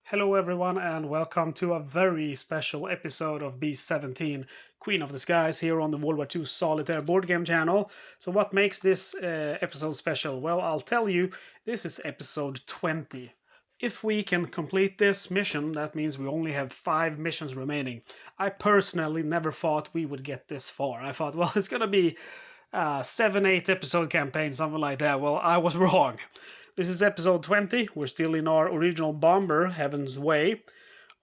Hello, everyone, and welcome to a very special episode of B-17, Queen of the Skies, here on the World War II Solitaire board game channel. So, what makes this episode special? Well, I'll tell you, this is episode 20. If we can complete this mission, that means we only have 5 missions remaining. I personally never thought we would get this far. I thought, well, it's gonna be a 7-8 episode campaign, something like that. Well, I was wrong. This is episode 20. We're still in our original bomber, Heaven's Way.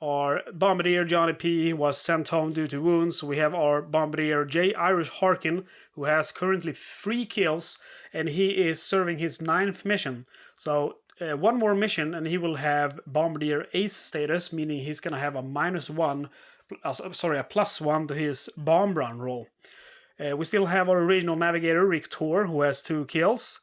Our bombardier Johnny P was sent home due to wounds. We have our bombardier J. Irish Harkin, who has currently 3 kills, and he is serving his 9th mission. So one more mission, and he will have bombardier ace status, meaning he's gonna have a +1 to his bomb run roll. We still have our original navigator Rick Tor, who has 2 kills.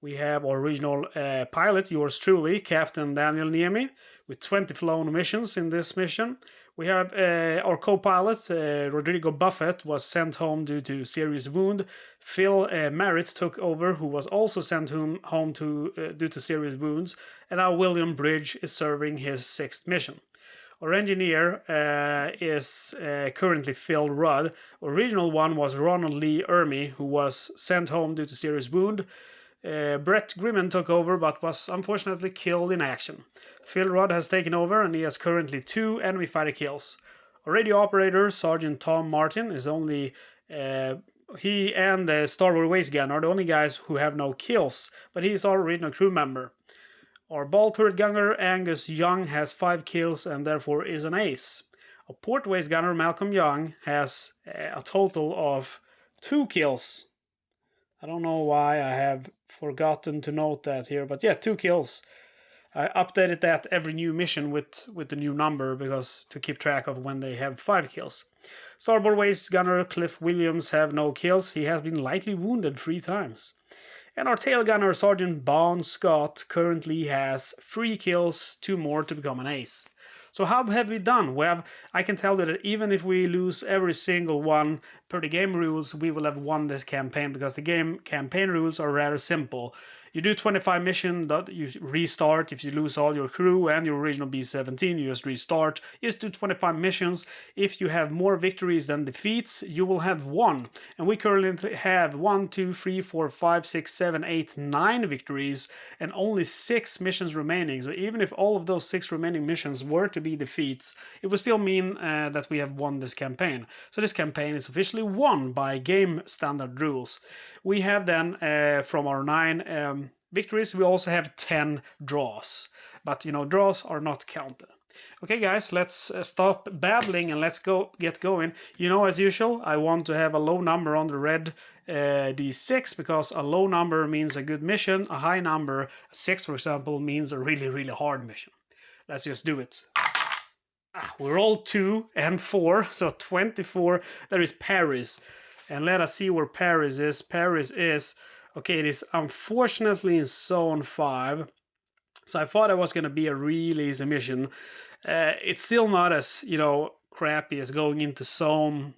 We have our regional pilot, yours truly, Captain Daniel Niemi, with 20 flown missions in this mission. We have our co-pilot, Rodrigo Buffett, was sent home due to serious wound. Phil Merritt took over, who was also sent home due to serious wounds. And now William Bridge is serving his 6th mission. Our engineer is currently Phil Rudd. Original one was Ronald Lee Ermey, who was sent home due to serious wound. Brett Grimmen took over but was unfortunately killed in action. Phil Rudd has taken over and he has currently 2 enemy fighter kills. Our radio operator, Sergeant Tom Martin, is only... he and the Starboard Waste Gunner are the only guys who have no kills, but he is our original crew member. Our ball turret gunner, Angus Young, has 5 kills and therefore is an ace. Our port waste gunner, Malcolm Young, has a total of 2 kills. I don't know why I have forgotten to note that here, but yeah, 2 kills. I updated that every new mission with the new number because to keep track of when they have 5 kills. Starboard Waste Gunner Cliff Williams have no kills. He has been lightly wounded 3 times. And our tail gunner Sergeant Bond Scott currently has 3 kills, 2 more to become an ace. So how have we done? Well, I can tell you that even if we lose every single one per the game rules, we will have won this campaign because the game campaign rules are rather simple. You do 25 missions, you restart. If you lose all your crew and your original B-17, you just restart. You just do 25 missions. If you have more victories than defeats, you will have won. And we currently have 1, 2, 3, 4, 5, 6, 7, 8, 9 victories and only 6 missions remaining. So even if all of those 6 remaining missions were to be defeats, it would still mean that we have won this campaign. So this campaign is officially won by game standard rules. We have then from our 9 victories, we also have 10 draws. But, you know, draws are not counted. Okay, guys, let's stop babbling and let's get going. You know, as usual, I want to have a low number on the red D6 because a low number means a good mission. A high number, a 6 for example, means a really, really hard mission. Let's just do it. We rolled 2 and 4, so 24. There is Paris. And let us see where Paris is. Paris is... okay, it is unfortunately in Zone 5. So I thought it was going to be a really easy mission. It's still not as, you know, crappy as going into Zone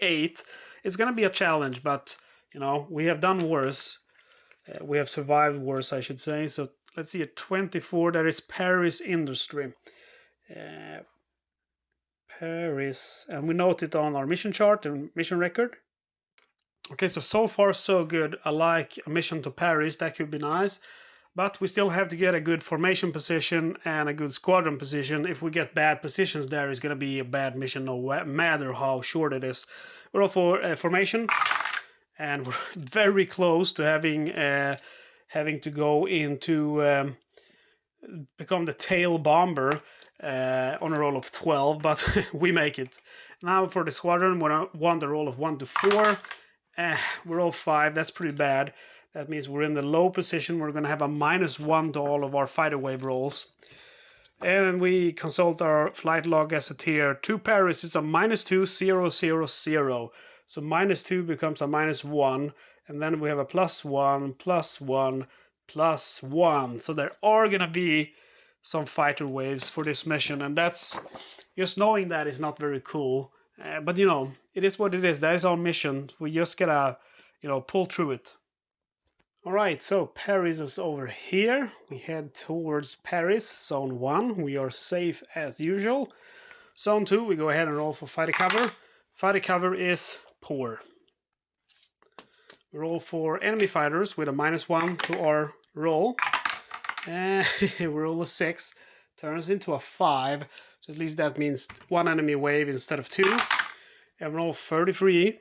8. It's going to be a challenge, but, you know, we have done worse. We have survived worse, I should say. So let's see, at 24, there is Paris Industry. Paris, and we note it on our mission chart and mission record. Okay, so far so good. I like a mission to Paris, that could be nice. But we still have to get a good formation position and a good squadron position. If we get bad positions there, it's going to be a bad mission no matter how short it is. We're all for formation. And we're very close to having to go into... become the tail bomber on a roll of 12, but we make it. Now for the squadron, we want a roll of 1 to 4. We're all 5, that's pretty bad. That means we're in the low position. We're going to have a -1 to all of our fighter wave rolls. And we consult our flight log as a tier. To Paris, it's a -2, 0, 0, 0. So -2 becomes a -1. And then we have a +1, +1, +1. So there are going to be some fighter waves for this mission. And that's... just knowing that is not very cool. But, you know, it is what it is. That is our mission. We just gotta, you know, pull through it. Alright, so Paris is over here. We head towards Paris, zone 1. We are safe as usual. Zone 2, we go ahead and roll for fighter cover. Fighter cover is poor. We roll for enemy fighters with a -1 to our roll. And we roll a 6. Turns into a 5. So at least that means 1 enemy wave instead of 2. And roll 33.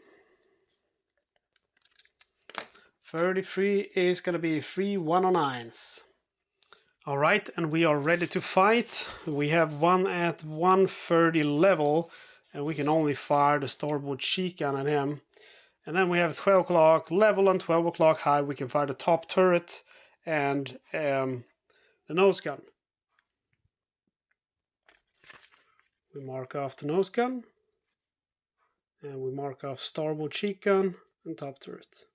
33 is going to be 3 109s. Alright, and we are ready to fight. We have one at 130 level, and we can only fire the starboard cheek gun at him. And then we have 12 o'clock level and 12 o'clock high. We can fire the top turret and the nose gun. We mark off the nose gun. And we mark off starboard cheek gun and top turret.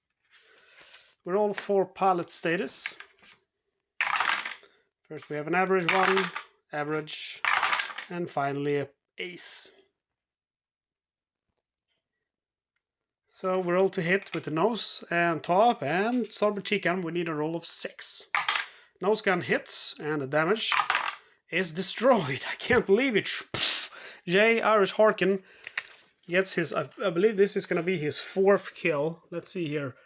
We're all for pilot status. First we have an average one, average, and finally a ace. So we're all to hit with the nose and top and starboard cheek gun. We need a roll of 6. Nose gun hits and the damage is destroyed. I can't believe it. J. Irish Harkin gets his, I believe this is going to be his 4th kill. Let's see here.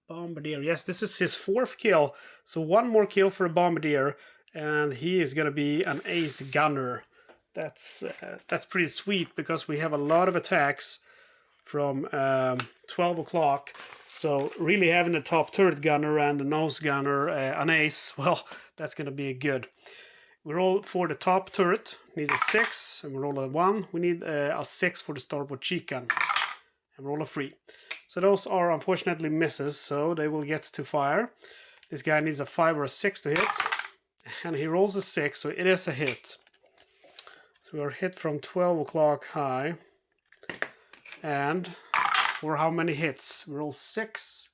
Bombardier. Yes, this is his 4th kill. So 1 more kill for a Bombardier, and he is going to be an ace gunner. That's pretty sweet because we have a lot of attacks from 12 o'clock. So really having the top turret gunner and the nose gunner an ace, well, that's going to be good. We roll for the top turret, need a 6, and we roll a 1. We need a 6 for the starboard cheek gun, and roll a 3. So those are unfortunately misses, so they will get to fire. This guy needs a 5 or a 6 to hit, and he rolls a 6, so it is a hit. So we are hit from 12 o'clock high, and for how many hits? We roll 6.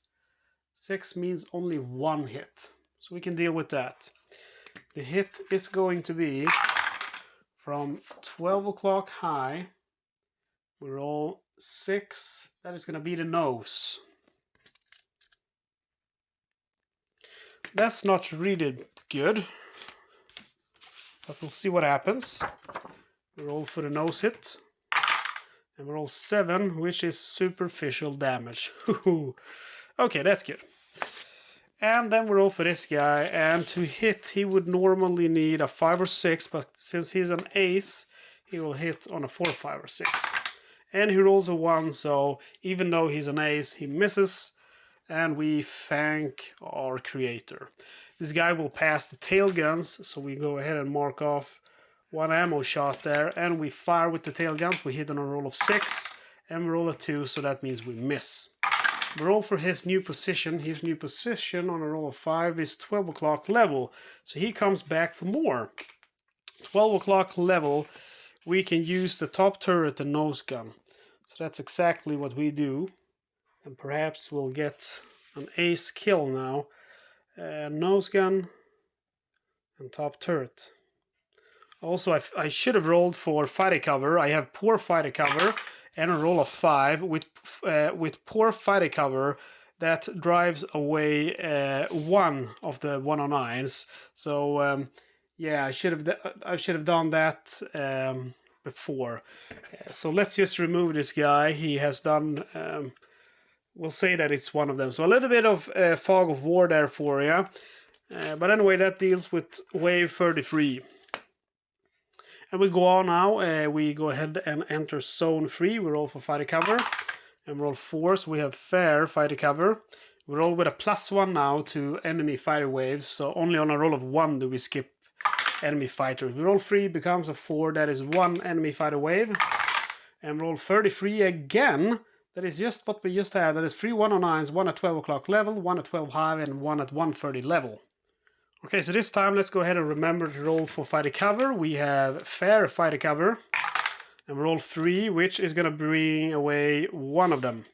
6 means only 1 hit, so we can deal with that. The hit is going to be from 12 o'clock high. We roll 6. That is going to be the nose. That's not really good, but we'll see what happens. We roll for the nose hit, and we roll 7, which is superficial damage. Okay, that's good. And then we roll for this guy, and to hit he would normally need a 5 or 6, but since he's an ace, he will hit on a 4, 5 or 6. And he rolls a 1, so even though he's an ace, he misses, and we thank our creator. This guy will pass the tail guns, so we go ahead and mark off 1 ammo shot there, and we fire with the tail guns. We hit on a roll of 6, and we roll a 2, so that means we miss. We roll for his new position. His new position on a roll of 5 is 12 o'clock level, so he comes back for more. 12 o'clock level, we can use the top turret and nose gun. So that's exactly what we do, and perhaps we'll get an ace kill now. Nose gun and top turret. Also, I should have rolled for fighter cover. I have poor fighter cover and a roll of 5 with poor fighter cover. That drives away 1 of the 109s. So yeah, I should have done that before. So let's just remove this guy. He has done. We'll say that it's one of them. So a little bit of fog of war there for you. But anyway, that deals with wave 33. And we go on now. We go ahead and enter zone 3. We roll for fighter cover. And we roll 4, so we have fair fighter cover. We roll with a +1 now to enemy fighter waves. So only on a roll of 1 do we skip enemy fighters. We roll 3, becomes a 4. That is 1 enemy fighter wave. And roll 33 again. That is just what we just had. That is 3 109s, 1 at 12 o'clock level, 1 at 12 high, and 1 at 130 level. Okay, so this time let's go ahead and remember to roll for fighter cover. We have fair fighter cover. And roll 3, which is going to bring away 1 of them.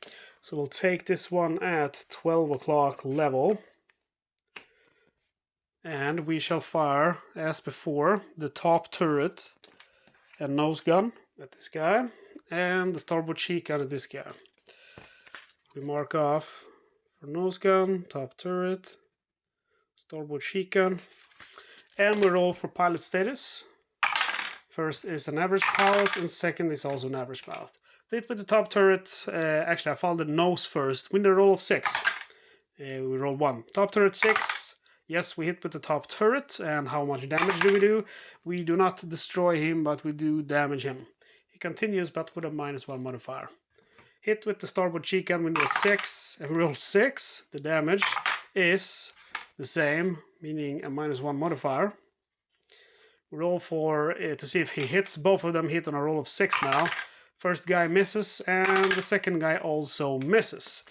So we'll take this one at 12 o'clock level. And we shall fire, as before, the top turret and nose gun at this guy. And the starboard cheek gun at this guy. We mark off for nose gun, top turret, starboard cheek gun. And we roll for pilot status. First is an average pilot, and second is also an average pilot. Hit with the top turret. Actually, I found the nose first. With the roll of 6. We roll 1. Top turret 6. Yes, we hit with the top turret. And how much damage do we do? We do not destroy him, but we do damage him. He continues, but with a -1 modifier. Hit with the starboard cheek gun with a 6. And we roll 6. The damage is the same, meaning a -1 modifier. We roll for to see if he hits. Both of them hit on a roll of 6 now. First guy misses, and the second guy also misses.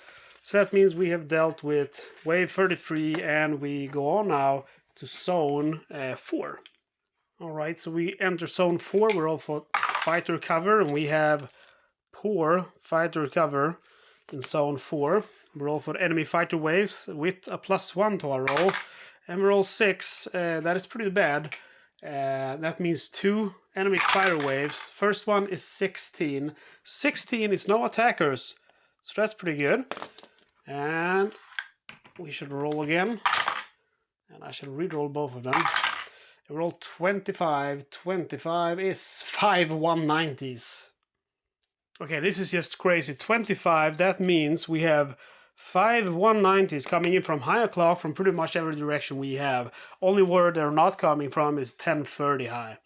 So that means we have dealt with wave 33, and we go on now to zone 4. Alright, so we enter zone 4. We roll for fighter cover, and we have poor fighter cover in zone 4. We roll for enemy fighter waves with a +1 to our roll, and we roll 6. That is pretty bad. That means 2 enemy fighter waves. First one is 16. 16 is no attackers, so that's pretty good. And we should roll again. And I should re-roll both of them. I roll 25. 25 is 5 190s. Okay, this is just crazy. 25, that means we have 5 190s coming in from high o'clock from pretty much every direction we have. Only where they're not coming from is 1030 high.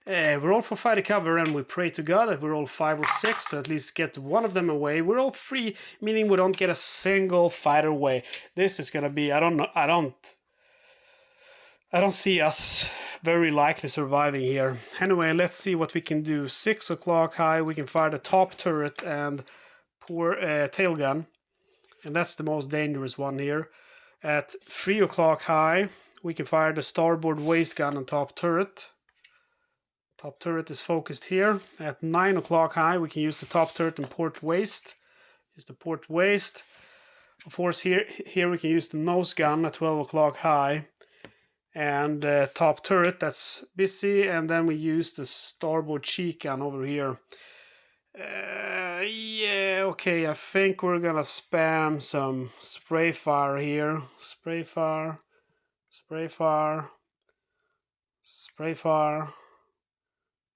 We roll for fighter cover, and we pray to God that we roll 5 or 6 to at least get one of them away. We roll 3, meaning we don't get a single fighter away. This is gonna be, I don't see us very likely surviving here. Anyway, let's see what we can do. 6 o'clock high, we can fire the top turret and poor tail gun. And that's the most dangerous one here. At 3 o'clock high, we can fire the starboard waist gun and top turret. Top turret is focused here. At 9 o'clock high, we can use the top turret and port waist. Use the port waist. Of course, here we can use the nose gun at 12 o'clock high. And top turret, that's busy. And then we use the starboard cheek gun over here. Yeah, okay, I think we're gonna spam some spray fire here. Spray fire, spray fire, spray fire,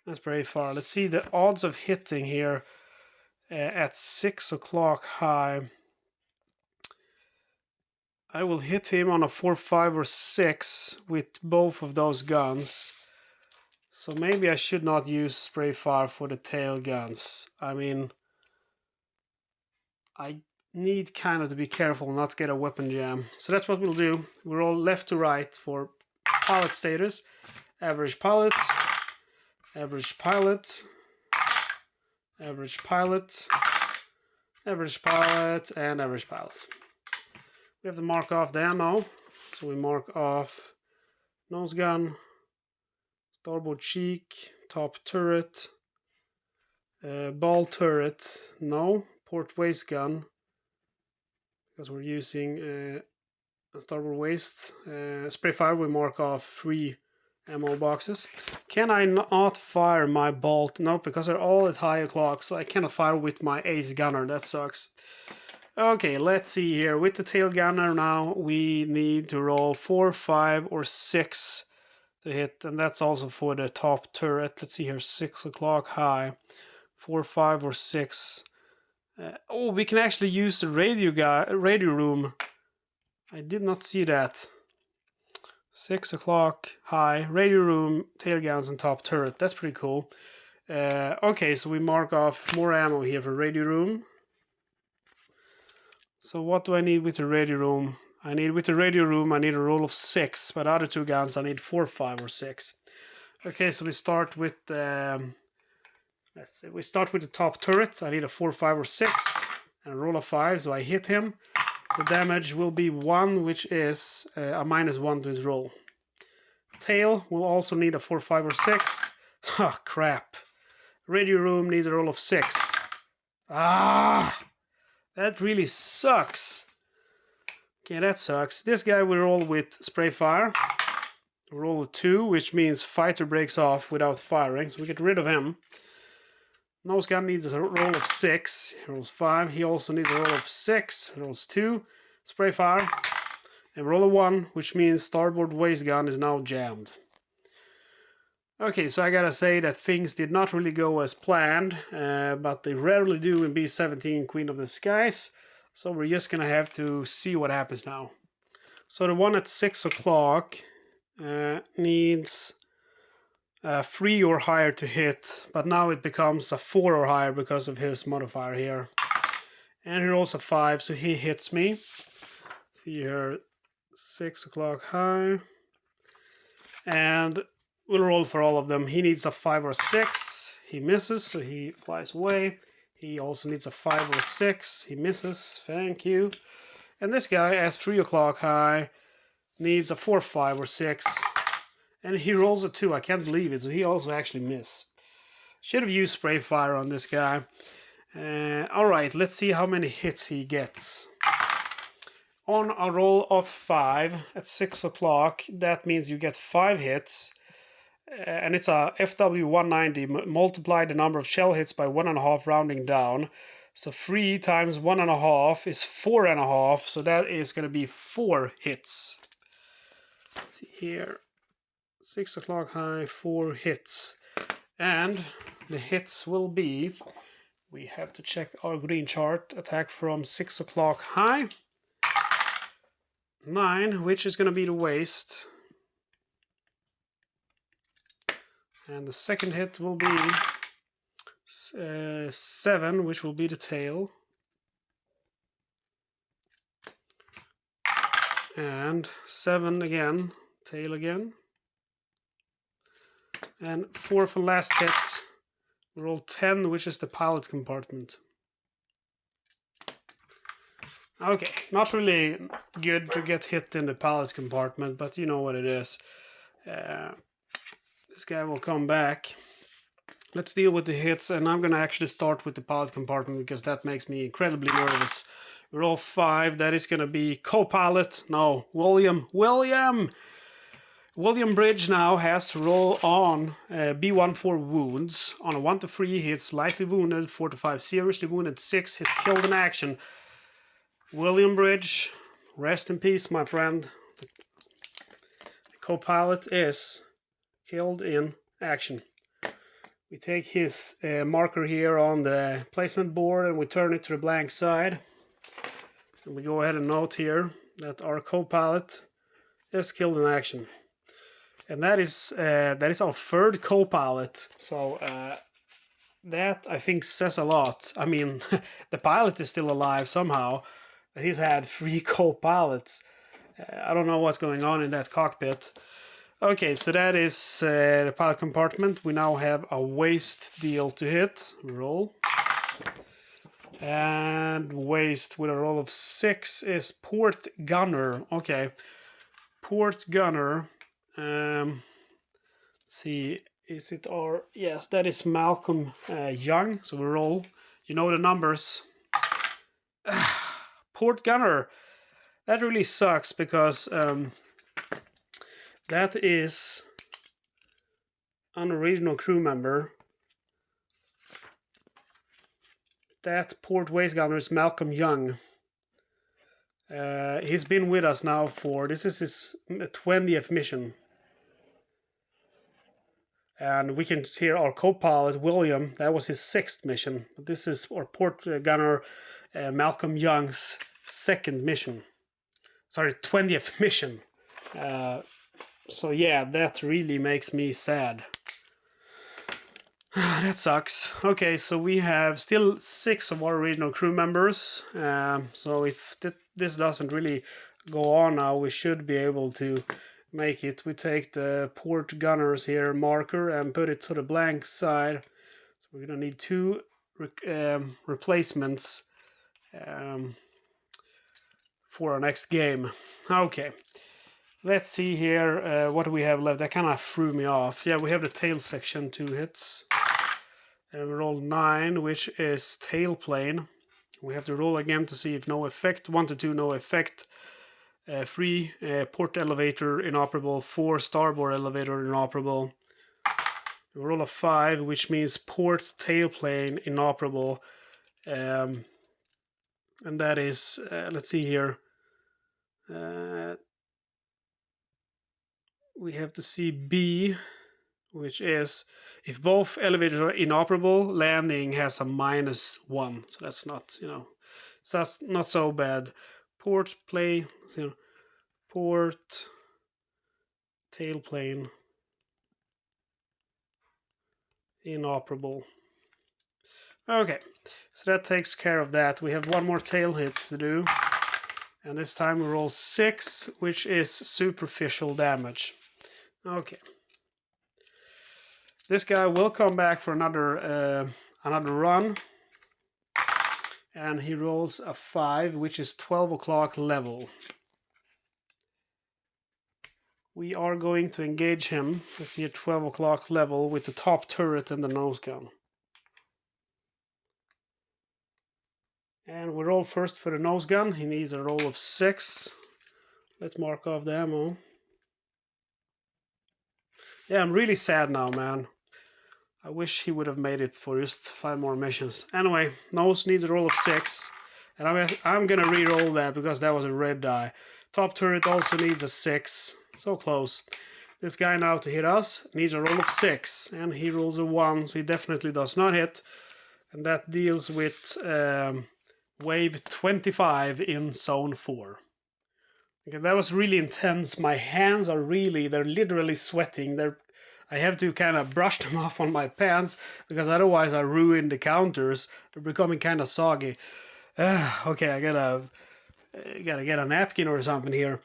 and spray fire. Let's see the odds of hitting here at 6 o'clock high. I will hit him on a 4, 5, or 6 with both of those guns. So maybe I should not use spray fire for the tail guns. I mean, I need kind of to be careful not to get a weapon jam. So that's what we'll do. We'll roll left to right for pilot status. Average pilot, average pilot, average pilot, average pilot, and average pilot. We have to mark off the ammo. So we mark off nose gun, starboard cheek, top turret, ball turret, no, port waist gun, because we're using a starboard waist. Spray fire, we mark off 3 ammo boxes. Can I not fire my bolt? No, because they're all at high o'clock, so I cannot fire with my ace gunner. That sucks. Okay, let's see here. With the tail gunner now, we need to roll 4, 5, or 6 to hit, and that's also for the top turret. Let's see here, 6 o'clock high, 4, 5, or 6. Oh, we can actually use the radio room. I did not see that. 6 o'clock high, radio room, tail guns, and top turret. That's pretty cool. Okay, so we mark off more ammo here for radio room. So what do I need with the radio room? With the radio room, I need a roll of 6. But the other 2 guns, I need 4, 5, or 6. Okay, so we start with let's see. We start with the top turret. I need a 4, 5, or 6, and a roll of 5. So I hit him. The damage will be 1, which is a -1 to his roll. Tail will also need a 4, 5, or 6. Ah, crap. Radio room needs a roll of 6. Ah! That really sucks. Okay, that sucks. This guy we roll with spray fire. Roll a 2, which means fighter breaks off without firing, so we get rid of him. Nose gun needs a roll of 6. He rolls 5. He also needs a roll of 6. He rolls 2. spray fire, and roll a 1, which means starboard waist gun is now jammed. Okay, so I gotta say that things did not really go as planned, but they rarely do in B-17 Queen of the Skies, so we're just gonna have to see what happens now. So the one at 6 o'clock needs 3 or higher to hit, but now it becomes a 4 or higher because of his modifier here. And he rolls a 5, so he hits me. See here, 6 o'clock high. And we'll roll for all of them. He needs a 5 or 6. He misses, so he flies away. He also needs a 5 or 6. He misses. Thank you. And this guy, at 3 o'clock high, needs a 4, 5, or 6. And he rolls a 2. I can't believe it. So he also actually missed. Should have used spray fire on this guy. Alright, let's see how many hits he gets. On a roll of 5 at 6 o'clock, that means you get 5 hits. And it's a FW190. Multiply the number of shell hits by 1.5, rounding down. So 3 times 1.5 is 4.5. So that is going to be 4 hits. Let's see here. 6 o'clock high, 4 hits. And the hits will be, we have to check our green chart, attack from 6 o'clock high. 9, which is going to be the waist. And the second hit will be 7, which will be the tail. And 7 again, tail again. And 4th and last hit, roll 10, which is the pilot compartment. Okay, not really good to get hit in the pilot compartment, but you know what it is. This guy will come back. Let's deal with the hits, and I'm going to actually start with the pilot compartment because that makes me incredibly nervous. Roll 5, that is going to be co-pilot. No, William Bridge now has to roll on B-14 wounds. On a 1 to 3, he's slightly wounded, 4 to 5, seriously wounded, 6, he's killed in action. William Bridge, rest in peace, my friend. The co-pilot is killed in action. We take his marker here on the placement board and we turn it to the blank side. And we go ahead and note here that our co-pilot is killed in action. And that is our 3rd co-pilot. So that I think says a lot. I mean, the pilot is still alive somehow. But he's had 3 co-pilots. I don't know what's going on in that cockpit. Okay, so that is the pilot compartment. We now have a waist deal to hit. Roll. And waist with a roll of 6 is port gunner. Okay, port gunner. Let's see, is it our... Yes, that is Malcolm Young. So we roll. You know the numbers. Port gunner. That really sucks because that is an original crew member. That port waist gunner is Malcolm Young. He's been with us now for... This is his 20th mission. And we can see our co-pilot, William. That was his 6th mission. But this is our port gunner, Malcolm Young's 2nd mission. Sorry, 20th mission. So yeah, that really makes me sad. That sucks. Okay, so we have still 6 of our original crew members. So if this doesn't really go on now, we should be able to make it. We take the port gunners here marker and put it to the blank side. So we're gonna need 2 replacements for our next game. Okay, let's see here. What do we have left? That kind of threw me off. Yeah, we have the tail section, 2 hits. And we roll 9, which is tail plane. We have to roll again to see if no effect. 1 to 2, no effect. 3, port elevator inoperable. 4, starboard elevator inoperable. We roll a 5, which means port tail plane inoperable. And that is, let's see here. We have to see B, which is if both elevators are inoperable, landing has a -1. So that's not, so that's not so bad. Port, play, port, tailplane, inoperable. Okay, so that takes care of that. We have one more tail hit to do. And this time we roll 6, which is superficial damage. Okay. This guy will come back for another run. And he rolls a 5, which is 12 o'clock level. We are going to engage him. Let's see, at 12 o'clock level with the top turret and the nose gun. And we roll first for the nose gun. He needs a roll of 6. Let's mark off the ammo. Yeah, I'm really sad now, man. I wish he would have made it for just 5 more missions. Anyway, nose needs a roll of 6. And I'm gonna re-roll that because that was a red die. Top turret also needs a 6. So close. This guy now to hit us needs a roll of 6. And he rolls a 1, so he definitely does not hit. And that deals with wave 25 in zone 4. Okay, that was really intense. My hands are they're literally sweating. I have to kind of brush them off on my pants because otherwise I ruin the counters. They're becoming kind of soggy. Okay, I gotta get a napkin or something here.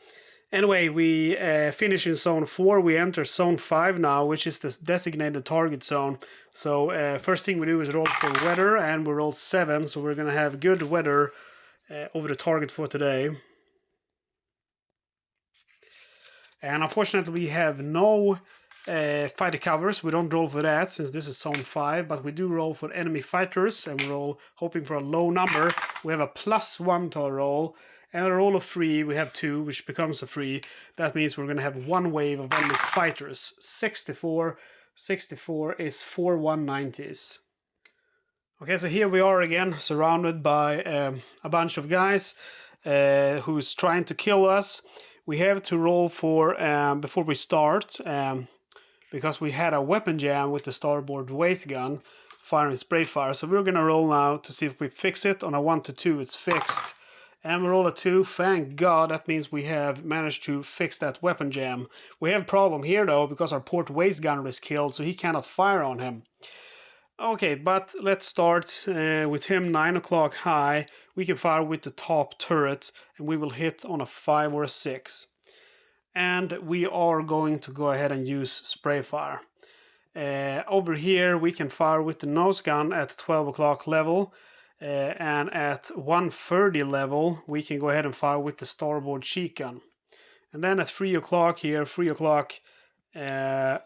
Anyway, we finish in zone 4. We enter zone 5 now, which is the designated target zone. So first thing we do is roll for weather, and we roll 7. So we're gonna have good weather over the target for today. And unfortunately, we have no fighter covers. We don't roll for that since this is zone 5, but we do roll for enemy fighters, and we roll hoping for a low number. We have a +1 to our roll, and a roll of 3. We have 2, which becomes a 3. That means we're going to have 1 wave of enemy fighters. 64. 64 is 4 190s. Okay, so here we are again, surrounded by a bunch of guys who's trying to kill us. We have to roll for, before we start, because we had a weapon jam with the starboard waist gun, firing spray fire. So we're going to roll now to see if we fix it. On a 1 to 2, it's fixed. And we roll a 2. Thank God, that means we have managed to fix that weapon jam. We have a problem here, though, because our port waist gunner is killed, so he cannot fire on him. Okay, but let's start with him 9 o'clock high. We can fire with the top turret, and we will hit on a 5 or a 6. And we are going to go ahead and use spray fire. Over here, we can fire with the nose gun at 12 o'clock level. And at 130 level, we can go ahead and fire with the starboard cheek gun. And then at 3 o'clock here, 3 o'clock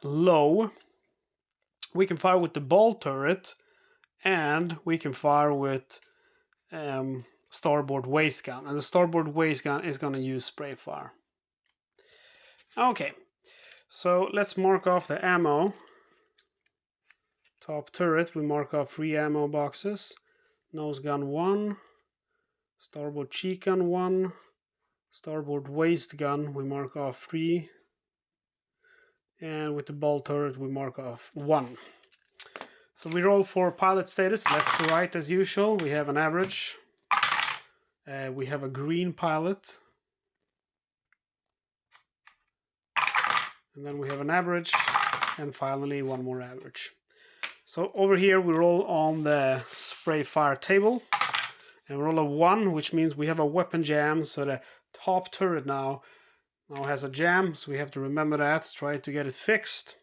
low, we can fire with the ball turret, and we can fire with starboard waist gun. And the starboard waist gun is going to use spray fire. Okay, so let's mark off the ammo. Top turret, we mark off 3 ammo boxes. Nose gun 1. Starboard cheek gun 1. Starboard waist gun, we mark off 3. And with the ball turret, we mark off 1. So we roll for pilot status, left to right as usual. We have an average. We have a green pilot. And then we have an average. And finally, one more average. So over here, we roll on the spray fire table. And we roll a 1, which means we have a weapon jam. So the top turret now has a jam, so we have to remember that, try to get it fixed.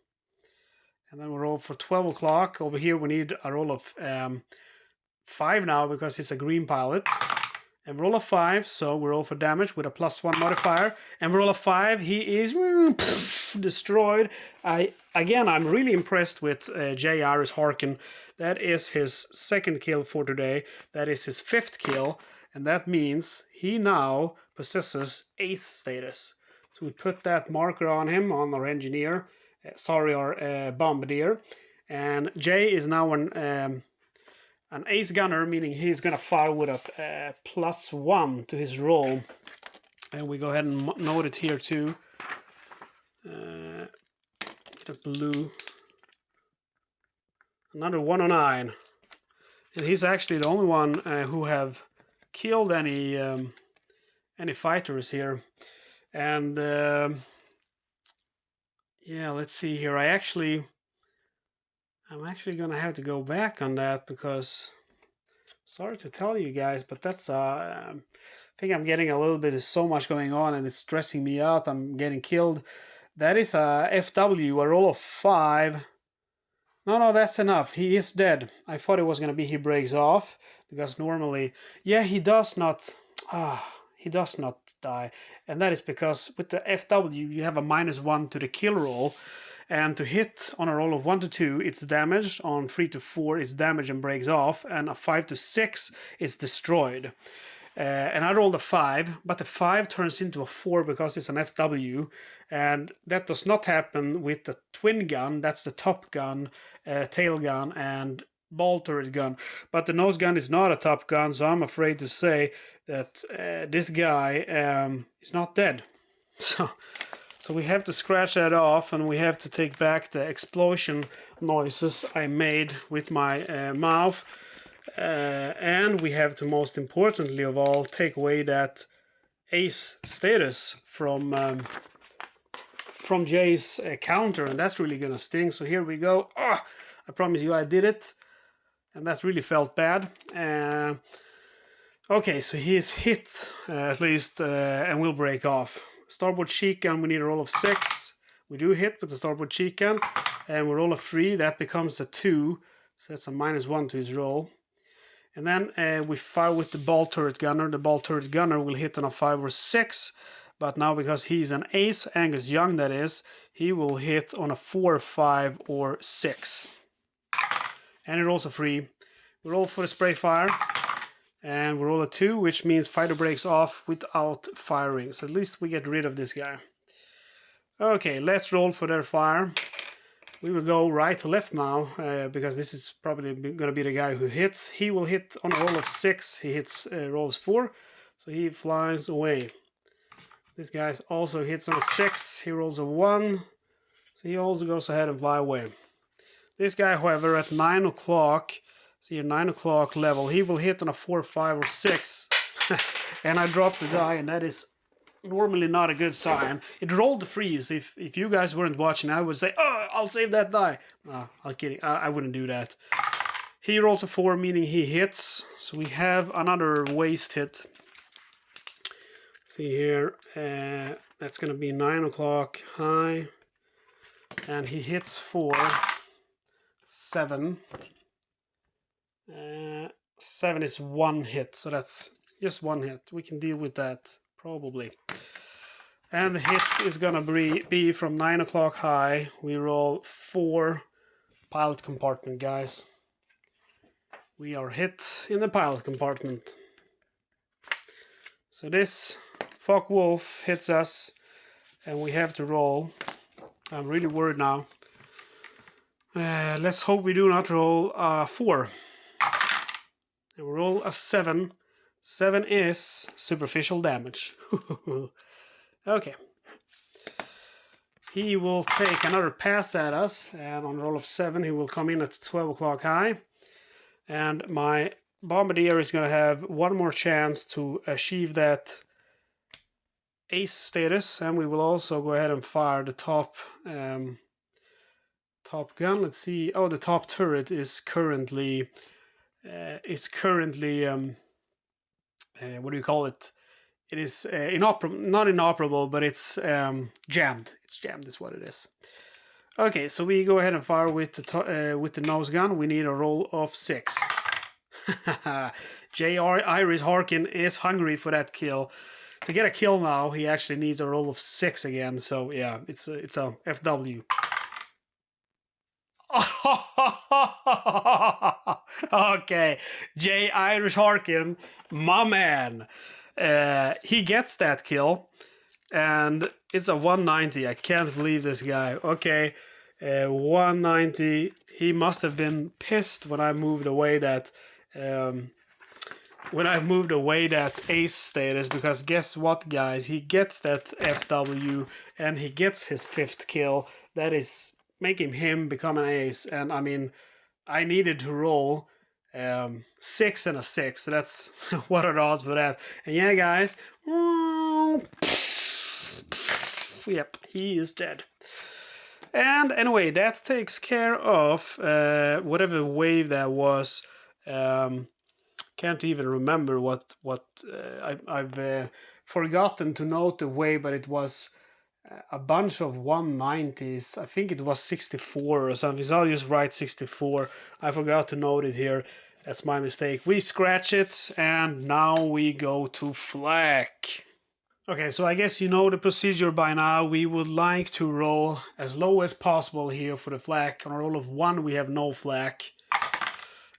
And then we roll for 12 o'clock. Over here we need a roll of 5 now because it's a green pilot. And we roll a 5, so we roll for damage with a +1 modifier. And we roll a 5, he is destroyed. I'm really impressed with J. Iris Harkin. That is his 2nd kill for today. That is his 5th kill. And that means he now possesses ace status. So we put that marker on him, on our engineer, our bombardier. And Jay is now an ace gunner, meaning he's going to fire with a +1 to his roll. And we go ahead and note it here too. Get a blue. Another 109. And he's actually the only one who have killed any fighters here. And yeah, let's see here. I'm actually gonna have to go back on that because sorry to tell you guys, but that's I think I'm getting a little bit of so much going on and it's stressing me out. I'm getting killed. That is a FW, a roll of 5. No, that's enough. He is dead. I thought it was gonna be he breaks off because normally, yeah, he does not. He does not die, and that is because with the FW you have a -1 to the kill roll, and to hit on a roll of 1 to 2 it's damaged, on 3 to 4 it's damaged and breaks off, and a 5 to 6 is destroyed. And I rolled a 5, but the 5 turns into a 4 because it's an FW, and that does not happen with the twin gun. That's the top gun, tail gun, and ball turret gun. But the nose gun is not a top gun, so I'm afraid to say that this guy is not dead. So we have to scratch that off, and we have to take back the explosion noises I made with my mouth. And we have to, most importantly of all, take away that ace status from Jay's counter, and that's really gonna sting. So here we go. I promise you I did it, and that really felt bad. Okay, so he is hit at least, and will break off. Starboard cheek gun, we need a roll of 6. We do hit with the starboard cheek gun, and we roll a 3. That becomes a 2, so that's a -1 to his roll. And then we fire with the ball turret gunner. The ball turret gunner will hit on a 5 or 6, but now because he's an ace, Angus Young that is, he will hit on a 4, 5, or 6. And it rolls a 3. We roll for the spray fire, and we roll a 2, which means fighter breaks off without firing. So at least we get rid of this guy. Okay, let's roll for their fire. We will go right to left now, because this is probably going to be the guy who hits. He will hit on a roll of 6. He hits rolls 4, so he flies away. This guy also hits on a 6. He rolls a 1, so he also goes ahead and fly away. This guy, however, at 9 o'clock, see your 9 o'clock level, he will hit on a 4, 5, or 6. And I dropped the die, and that is normally not a good sign. It rolled the 3s. If you guys weren't watching, I would say, oh, I'll save that die. No, I'm kidding. I wouldn't do that. He rolls a 4, meaning he hits. So we have another waste hit. See here, that's going to be 9 o'clock high. And he hits for 7. 7 is 1 hit, so that's just 1 hit. We can deal with that. Probably. And the hit is gonna be from 9 o'clock high. We roll 4 pilot compartment, guys. We are hit in the pilot compartment. So this Focke Wulf hits us, and we have to roll. I'm really worried now. Let's hope we do not roll 4. And we roll a 7. 7 is superficial damage. Okay. He will take another pass at us, and on a roll of 7 he will come in at 12 o'clock high. And my bombardier is going to have one more chance to achieve that ace status, and we will also go ahead and fire the top gun. Let's see. Oh, the top turret is currently what do you call it? It is not inoperable, but it's jammed. It's jammed is what it is. Okay, so we go ahead and fire with the nose gun. We need a roll of 6. J.R. Iris Harkin is hungry for that kill. To get a kill now, he actually needs a roll of 6 again. So yeah, it's a FW. Okay, J. Irish Harkin, my man. He gets that kill, and it's a 190. I can't believe this guy. Okay, 190. He must have been pissed when I moved away that when I moved away that ace status, because guess what, guys? He gets that FW and he gets his 5th kill. That is making him become an ace. And I mean, I needed to roll 6 and a 6. So that's what are the odds for that? And yeah, guys, yep, he is dead. And anyway, that takes care of whatever wave that was. Can't even remember what I've forgotten to note the wave, but it was a bunch of 190s. I think it was 64 or something. So I'll just write 64. I forgot to note it here. That's my mistake. We scratch it, and now we go to flak. Okay, so I guess you know the procedure by now. We would like to roll as low as possible here for the flak. On a roll of 1, we have no flak.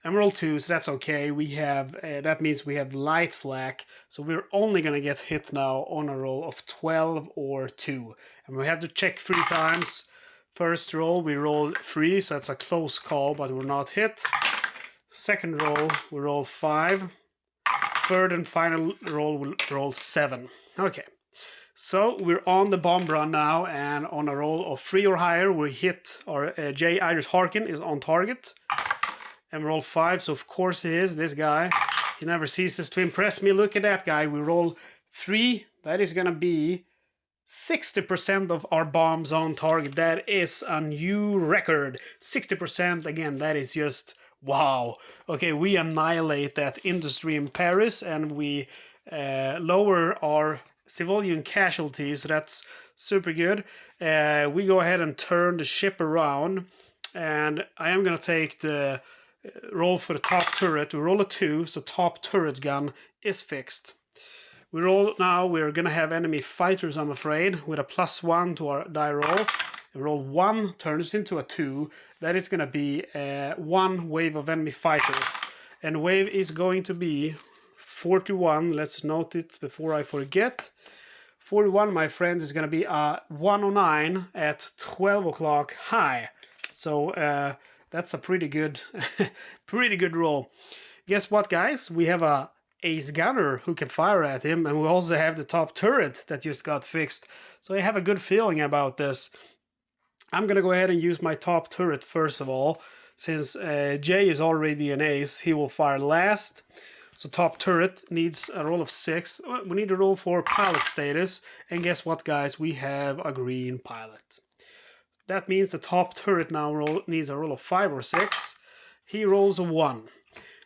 And roll 2, so that's okay. We have that means we have light flak, so we're only gonna get hit now on a roll of 12 or 2, and we have to check 3 times. First roll we roll 3, so that's a close call, but we're not hit. Second roll we roll 5. Third and final roll we'll roll 7. Okay, so we're on the bomb run now, and on a roll of 3 or higher we hit our J. Irish Harkin is on target. And roll 5, so of course he is, this guy. He never ceases to impress me. Look at that guy. We roll 3. That is gonna be 60% of our bombs on target. That is a new record. 60%, again, that is just wow. Okay, we annihilate that industry in Paris, and we lower our civilian casualties. So that's super good. We go ahead and turn the ship around, and I am gonna take the roll for the top turret. We roll a 2, so top turret gun is fixed. We roll now, we're gonna have enemy fighters, I'm afraid, with a +1 to our die roll. And roll 1 turns into a 2. That is gonna be 1 wave of enemy fighters. And wave is going to be 41. Let's note it before I forget. 41, my friends, is gonna be a 109 at 12 o'clock high. So that's a pretty good roll. Guess what, guys? We have a ace gunner who can fire at him, and we also have the top turret that just got fixed. So I have a good feeling about this. I'm gonna go ahead and use my top turret first of all. Since Jay is already an ace, he will fire last. So top turret needs a roll of 6. We need a roll for pilot status. And guess what, guys? We have a green pilot. That means the top turret now needs a roll of 5 or 6. He rolls a 1.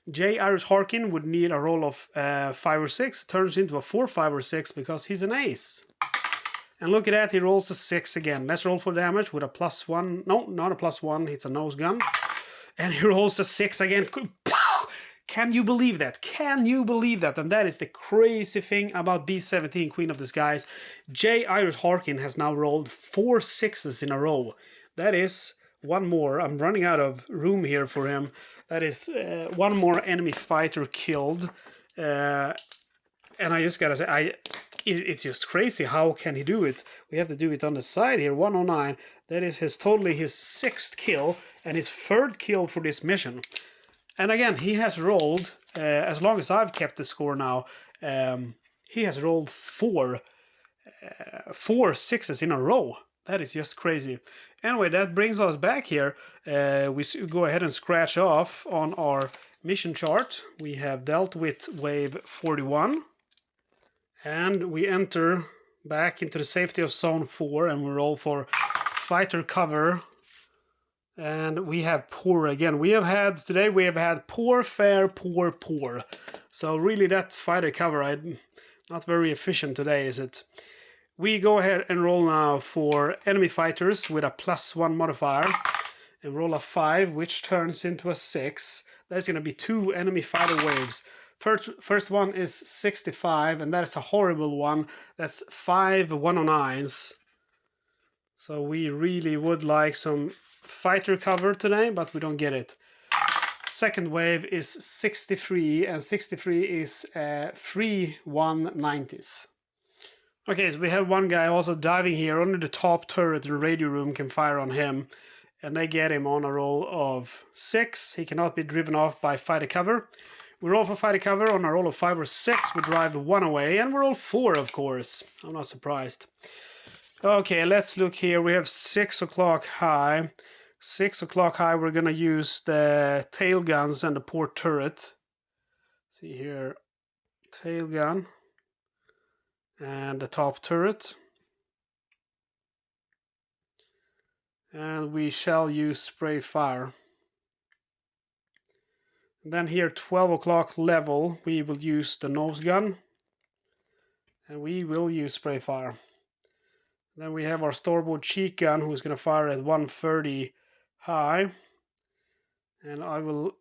J. Irish Harkin would need a roll of 5 or 6. Turns into a 4, 5 or 6 because he's an ace. And look at that, he rolls a 6 again. Let's roll for damage with a +1. No, not a +1. It's a nose gun. And he rolls a 6 again. Can you believe that? Can you believe that? And that is the crazy thing about B-17, Queen of the Skies. J. Irish Harkin has now rolled 4 6s in a row. That is one more. I'm running out of room here for him. That is one more enemy fighter killed. And I just gotta say, it's just crazy. How can he do it? We have to do it on the side here. 109. That is totally his 6th kill and his 3rd kill for this mission. And again, he has rolled, as long as I've kept the score now, he has rolled 4 6s in a row. That is just crazy. Anyway, that brings us back here. We go ahead and scratch off on our mission chart. We have dealt with wave 41. And we enter back into the safety of zone 4, and we roll for fighter cover. And we have poor again. Today we have had poor, fair, poor, poor. So really that fighter cover, not very efficient today, is it? We go ahead and roll now for enemy fighters with a +1 modifier. And roll a 5, which turns into a 6. That's going to be 2 enemy fighter waves. First one is 65, and that is a horrible one. That's 5 109s. So we really would like some fighter cover today, but we don't get it. Second wave is 63, and 63 is 3 190s. Okay, so we have one guy also diving here under the top turret. The radio room can fire on him, and they get him on a roll of 6. He cannot be driven off by fighter cover. We roll for fighter cover. On a roll of 5 or 6, we drive 1 away, and we roll 4, of course. I'm not surprised. Okay, let's look here. We have 6 o'clock high. 6 o'clock high, we're gonna use the tail guns and the port turret. See here, tail gun and the top turret. And we shall use spray fire. And then here, 12 o'clock level, we will use the nose gun. And we will use spray fire. Then we have our starboard cheek gun, who's gonna fire at 130 high, and I will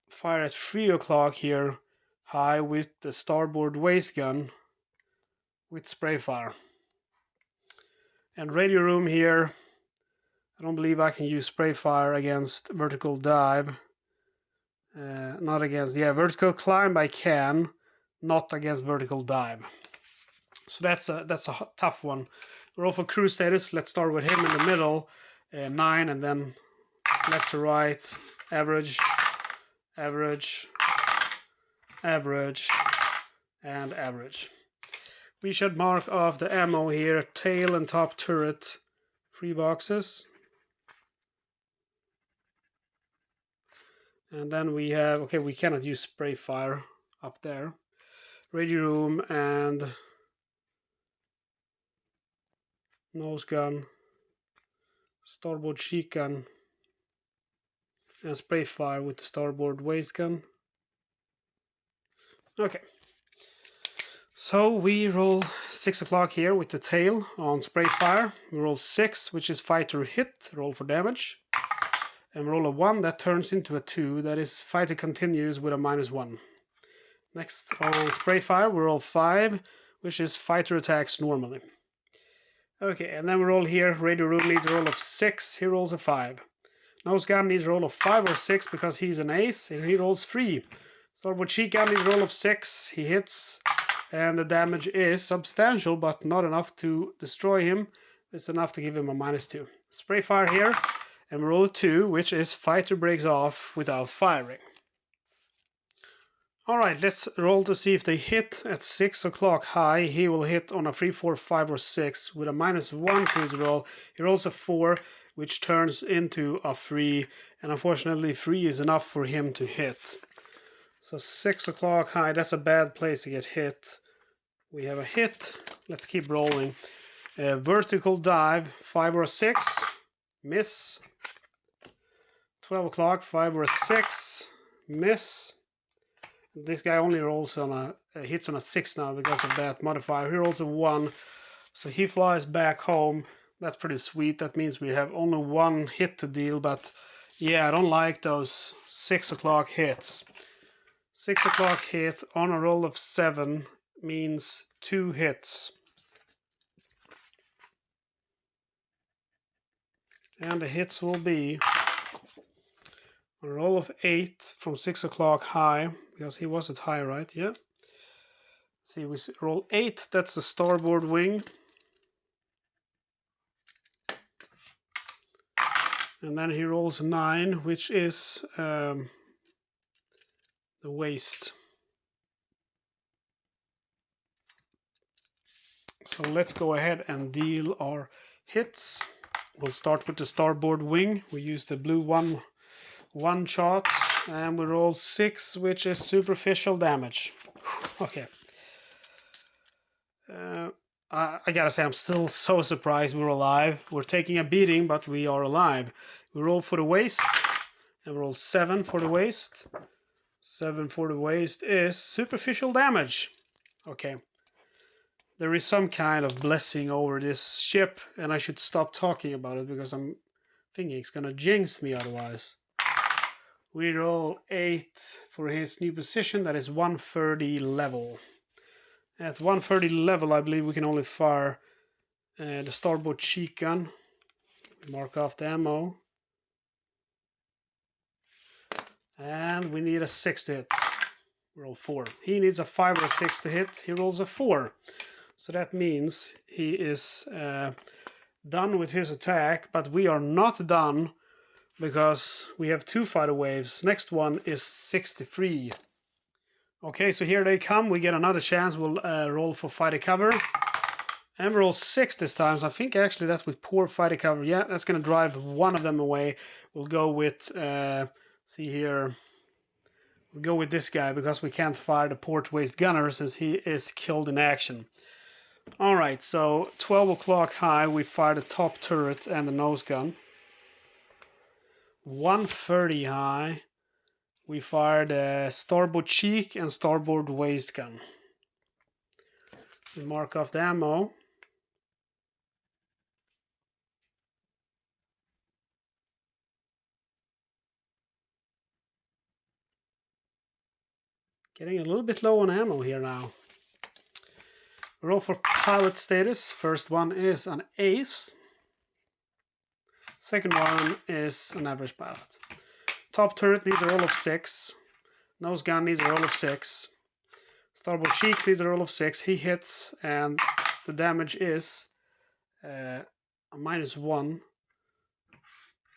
fire at 3 o'clock here high with the starboard waist gun with spray fire. And radio room here, I don't believe I can use spray fire against vertical dive. Not against, yeah, vertical climb I can, not against vertical dive. So that's a tough one. We're all for crew status. Let's start with him in the middle, 9, and then left to right, average, average, average, and average. We should mark off the ammo here, tail and top turret, 3 boxes. And then we have, okay, we cannot use spray fire up there. Radio room and nose gun, starboard cheek gun, and spray fire with the starboard waist gun. Okay, so we roll 6 o'clock here with the tail on spray fire. We roll 6, which is fighter hit, roll for damage. And roll a 1, that turns into a 2, that is fighter continues with a -1. Next on spray fire, we roll 5, which is fighter attacks normally. Okay, and then we roll here, radio room needs a roll of 6, he rolls a 5. Nose gun needs a roll of 5 or 6 because he's an ace, and he rolls 3. Starboard cheek gun needs a roll of 6, he hits, and the damage is substantial, but not enough to destroy him. It's enough to give him a -2. Spray fire here, and we roll a 2, which is fighter breaks off without firing. Alright, let's roll to see if they hit at 6 o'clock high. He will hit on a 3, 4, 5, or 6 with a -1 to his roll. He rolls a 4, which turns into a 3, and unfortunately 3 is enough for him to hit. So 6 o'clock high, that's a bad place to get hit. We have a hit. Let's keep rolling. Vertical dive, 5 or 6, miss. 12 o'clock, 5 or 6, miss. This guy only rolls on a hits on a 6 now because of that modifier. He rolls a 1, so he flies back home. That's pretty sweet. That means we have only 1 hit to deal, but yeah, I don't like those 6 o'clock hits. 6 o'clock hit on a roll of 7 means 2 hits. And the hits will be a roll of 8 from 6 o'clock high, because he was at high, right? Yeah. See, we roll 8, that's the starboard wing. And then he rolls a 9, which is the waist. So let's go ahead and deal our hits. We'll start with the starboard wing. We use the blue one shot, and we roll 6, which is superficial damage. Okay. I gotta say, I'm still so surprised we're alive. We're taking a beating, but we are alive. We roll for the waist, and we roll 7 for the waist. 7 for the waist is superficial damage. Okay. There is some kind of blessing over this ship, and I should stop talking about it because I'm thinking it's gonna jinx me otherwise. We roll 8 for his new position, that is 130 level. At 130 level, I believe we can only fire the starboard cheek gun. Mark off the ammo. And we need a 6 to hit. Roll 4. He needs a 5 or a 6 to hit. He rolls a 4. So that means he is done with his attack, but we are not done because we have 2 fighter waves. Next one is 63. Okay, so here they come. We get another chance. We'll roll for fighter cover. And we roll 6 this time. So I think actually that's with poor fighter cover. Yeah, that's going to drive one of them away. We'll go with, see here. We'll go with this guy because we can't fire the port waist gunner since he is killed in action. Alright, so 12 o'clock high, we fire the top turret and the nose gun. 1:30 high, we fire the starboard cheek and starboard waist gun. We mark off the ammo. Getting a little bit low on ammo here now. Roll for pilot status. First one is an ace. Second one is an average pilot. Top turret needs a roll of 6. Nose gun needs a roll of 6. Starboard cheek needs a roll of 6. He hits and the damage is a -1.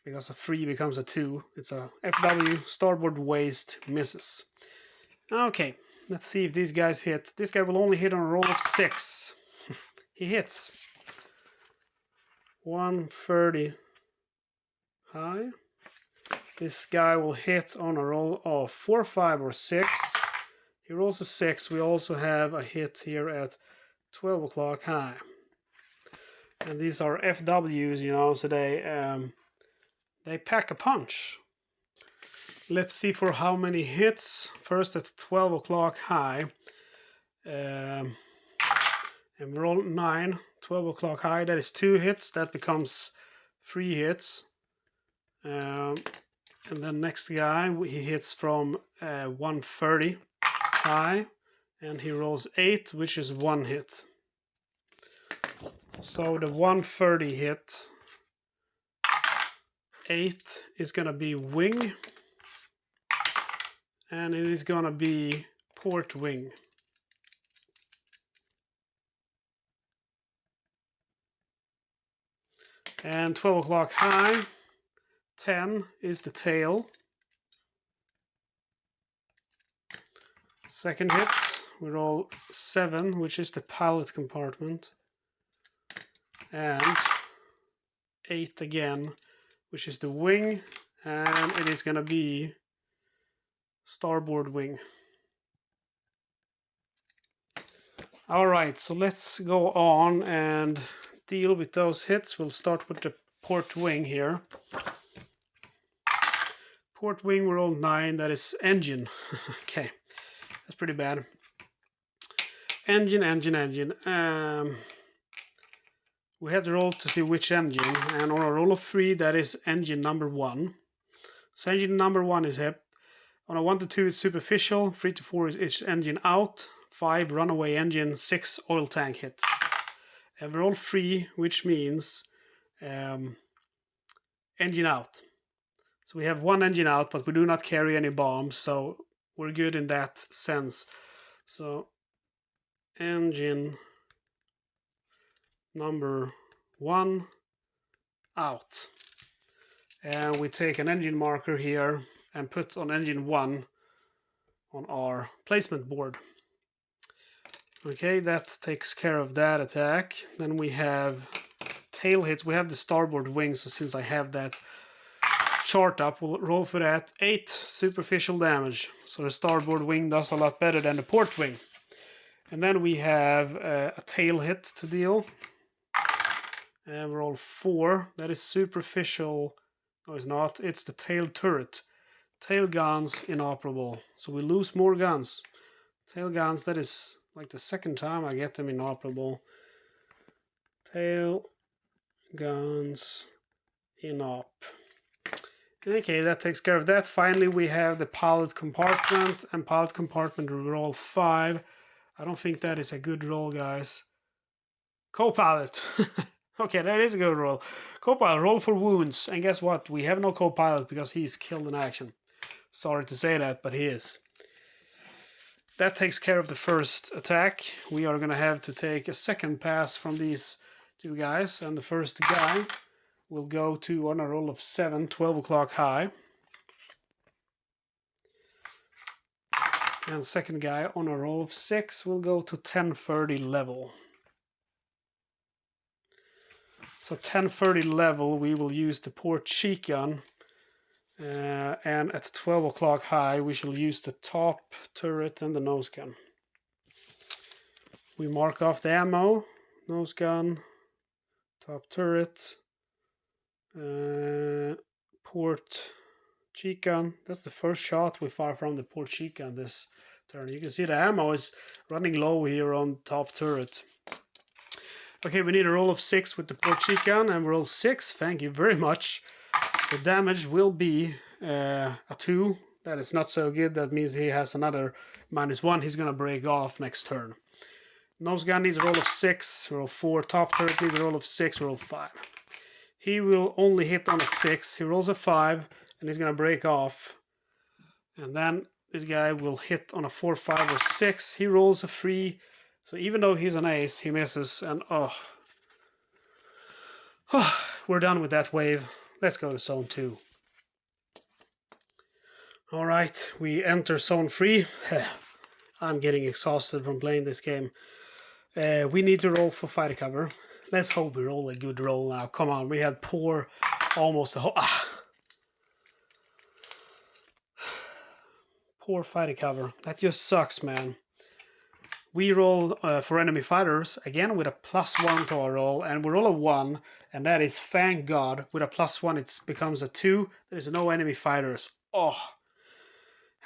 Because a 3 becomes a 2. It's a FW. Starboard waist misses. Okay, let's see if these guys hit. This guy will only hit on a roll of 6. He hits. 1:30 high. This guy will hit on a roll of 4, 5, or 6. He rolls a 6. We also have a hit here at 12 o'clock high. And these are FWs, you know, so they pack a punch. Let's see for how many hits. First at 12 o'clock high. And we roll 9. 12 o'clock high, that is 2 hits. That becomes 3 hits. And then next guy, he hits from 1:30 high. And he rolls 8, which is 1 hit. So the 1:30 hit, 8 is going to be wing. And it is going to be port wing. And 12 o'clock high, 10 is the tail. Second hit, we roll 7, which is the pilot compartment. And 8 again, which is the wing. And it is going to be starboard wing. Alright, so let's go on and deal with those hits. We'll start with the port wing here. Port wing, we roll 9, that is engine. Okay, that's pretty bad. Engine. We have to roll to see which engine, and on a roll of 3, that is engine number 1. So engine number 1 is hit. On a 1 to 2 is superficial, 3 to 4 is engine out, 5 runaway engine, 6 oil tank hit. And we roll 3, which means engine out. So we have 1 engine out, but we do not carry any bombs, so we're good in that sense. So engine number 1 out. And we take an engine marker here and put on engine 1 on our placement board. Okay, that takes care of that attack. Then we have tail hits. We have the starboard wing, so since I have that chart up, we'll roll for that. 8 superficial damage. So the starboard wing does a lot better than the port wing. And then we have a tail hit to deal. And we roll 4. That is superficial. No, it's not. It's the tail turret. Tail guns inoperable. So we lose more guns. Tail guns, that is like the second time I get them inoperable. Tail guns inop. Okay, that takes care of that. Finally, we have the pilot compartment. And pilot compartment roll 5. I don't think that is a good roll, guys. Co-pilot. Okay, that is a good roll. Co-pilot, roll for wounds. And guess what? We have no co-pilot because he's killed in action. Sorry to say that, but he is. That takes care of the first attack. We are going to have to take a second pass from these 2 guys. And the first guy will go to, on a roll of 7, 12 o'clock high. And second guy on a roll of 6 will go to 1030 level. So 1030 level, we will use the port cheek gun. And at 12 o'clock high, we shall use the top turret and the nose gun. We mark off the ammo, nose gun, top turret, port cheek gun. That's the first shot we fire from the port cheek gun this turn. You can see the ammo is running low here on top turret. Okay, we need a roll of 6 with the port cheek gun, and roll 6. Thank you very much. The damage will be a 2. That is not so good. That means he has another -1. He's gonna break off next turn. Nose gun needs a roll of 6. Roll 4. Top turret needs a roll of 6. Roll 5. He will only hit on a 6. He rolls a 5, and he's gonna break off. And then this guy will hit on a 4, 5, or 6. He rolls a 3. So even though he's an ace, he misses, and we're done with that wave. Let's go to zone 2. Alright, we enter zone 3. I'm getting exhausted from playing this game. We need to roll for fighter cover. Let's hope we roll a good roll now. Come on, we had poor almost the whole... Poor fighter cover. That just sucks, man. We roll for enemy fighters, again with a +1 to our roll, and we roll a 1, and that is, thank God, with a +1 it becomes a 2. There is no enemy fighters.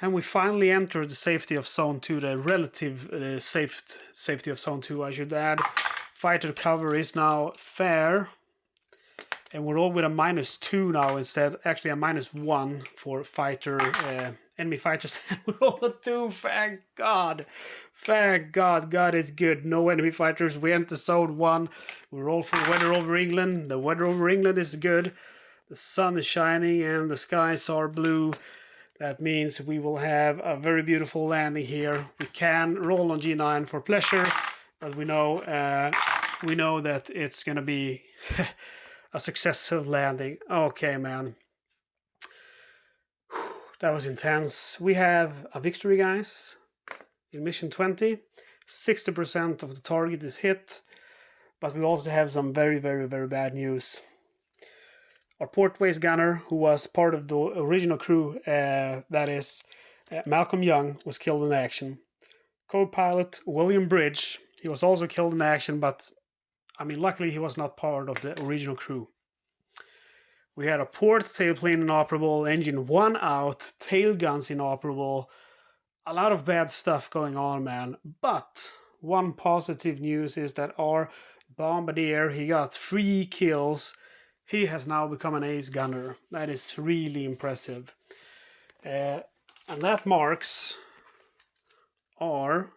And we finally enter the safety of zone 2, the relative safety of zone 2, I should add. Fighter cover is now fair, and we're all with a -2 now instead, actually a -1 for fighter enemy fighters. We roll a 2, thank God. Thank God, God is good. No enemy fighters. We enter zone 1. We roll for weather over England. The weather over England is good. The sun is shining and the skies are blue. That means we will have a very beautiful landing here. We can roll on G9 for pleasure, but we know that it's gonna be a successful landing. Okay, man. That was intense. We have a victory, guys. In mission 20, 60% of the target is hit, but we also have some very, very, very bad news. Our portways gunner, who was part of the original crew, that is Malcolm Young, was killed in action. Co-pilot William Bridge, he was also killed in action, but I mean, luckily he was not part of the original crew. We had a port tailplane inoperable, engine 1 out, tail guns inoperable. A lot of bad stuff going on, man. But one positive news is that our bombardier, he got 3 kills. He has now become an ace gunner. That is really impressive. And that marks our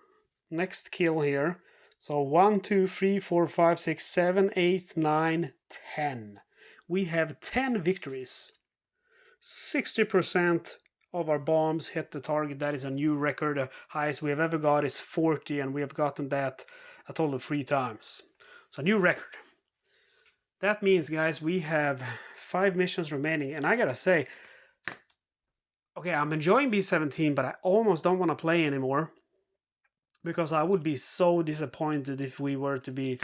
next kill here. So 1, 2, 3, 4, 5, 6, 7, 8, 9, 10. We have 10 victories. 60% of our bombs hit the target. That is a new record. The highest we have ever got is 40, and we have gotten that a total of 3 times. So a new record. That means, guys, we have 5 missions remaining, and I gotta say, okay, I'm enjoying B-17, but I almost don't want to play anymore, because I would be so disappointed if we were to be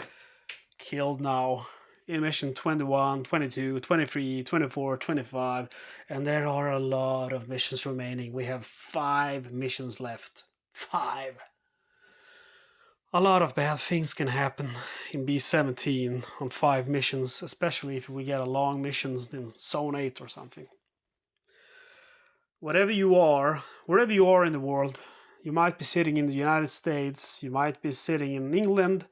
killed now in mission 21, 22, 23, 24, 25, and there are a lot of missions remaining. We have 5 missions left. 5. A lot of bad things can happen in B-17 on 5 missions, especially if we get a long missions in Zone 8 or something. Whatever you are, wherever you are in the world, you might be sitting in the United States, you might be sitting in England,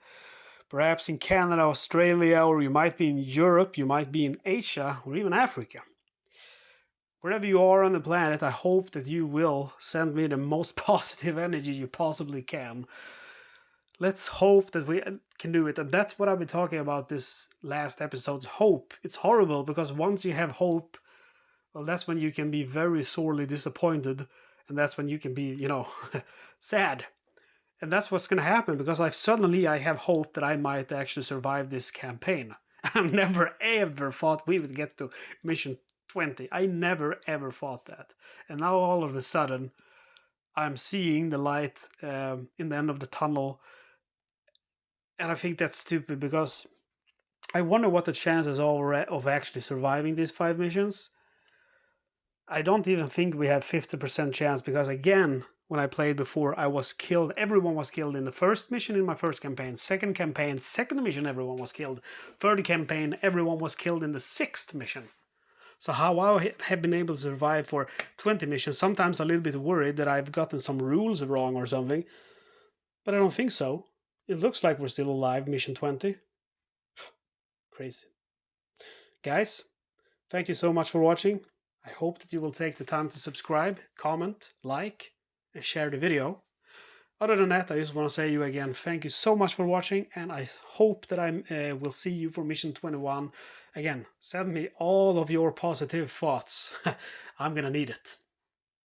perhaps in Canada, Australia, or you might be in Europe, you might be in Asia, or even Africa. Wherever you are on the planet, I hope that you will send me the most positive energy you possibly can. Let's hope that we can do it. And that's what I've been talking about this last episode, hope. It's horrible, because once you have hope, well, that's when you can be very sorely disappointed. And that's when you can be, sad. And that's what's going to happen, because I have hope that I might actually survive this campaign. I never ever thought we would get to mission 20. I never ever thought that. And now all of a sudden, I'm seeing the light in the end of the tunnel. And I think that's stupid because I wonder what the chances are of actually surviving these 5 missions. I don't even think we have 50% chance because, again, when I played before, I was killed. Everyone was killed in the first mission in my first campaign. Second campaign, second mission, everyone was killed. Third campaign, everyone was killed in the 6th mission. So how I have been able to survive for 20 missions, sometimes a little bit worried that I've gotten some rules wrong or something. But I don't think so. It looks like we're still alive, mission 20. Crazy. Guys, thank you so much for watching. I hope that you will take the time to subscribe, comment, like, and share the video. Other than that, I just want to say you again, thank you so much for watching, and I hope that I will see you for mission 21. Again, send me all of your positive thoughts. I'm gonna need it.